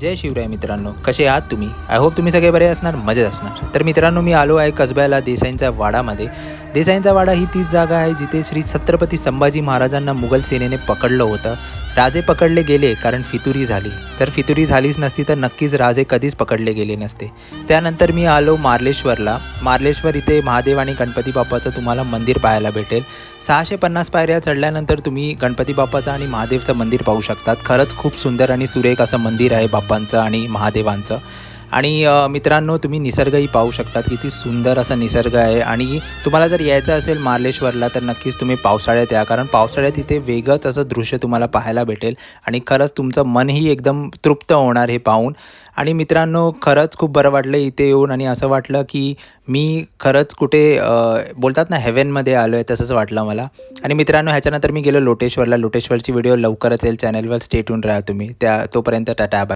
जय शिवराय मित्रांनो, कसे आहात तुम्ही? आय होप तुम्ही सगळे बरे असणार, मजेत असणार. तर मित्रांनो, मी आलो आहे कसब्याला देसाईंच्या वाडामध्ये. देसाईंचा वाडा ही तीच जागा आहे जिथे श्री छत्रपती संभाजी महाराजांना मुघल सेनेने पकडलं होतं. राजे पकडले गेले कारण फितुरी झाली. तर फितुरी झालीच नसती तर नक्कीच राजे कधीच पकडले गेले नसते. त्यानंतर मी आलो मार्लेश्वरला. मार्लेश्वर इथे महादेव आणि गणपती बाप्पाचं तुम्हाला मंदिर पाहायला भेटेल. 650 पायऱ्या चढल्यानंतर तुम्ही गणपती बाप्पाचं आणि महादेवचं मंदिर पाहू शकतात. खरंच खूप सुंदर आणि सुरेख असं मंदिर आहे बाप्पांचं आणि महादेवांचं. आणि मित्रांनो, तुम्ही निसर्गही पाहू शकतात. किती सुंदर असा निसर्ग आहे. आणि तुम्हाला जर यायचं असेल मार्लेश्वरला तर नक्कीच तुम्ही पावसाळ्यात या, कारण पावसाळ्यात इथे वेगळंच असं दृश्य तुम्हाला पाहायला भेटेल आणि खरंच तुमचं मनही एकदम तृप्त होणार हे पाहून. आणि मित्रांनो, खरंच खूप बरं वाटलं इथे येऊन आणि असं वाटलं की मी खरंच कुठे बोलतात ना हेव्हनमध्ये आलो आहे तसंच वाटलं मला. आणि मित्रांनो, ह्याच्यानंतर मी गेलो लोटेश्वरला. लोटेश्वरची व्हिडिओ लवकरच येईल चॅनलवर. स्टे ट्यून राहा तुम्ही. तोपर्यंत टाटा बाय.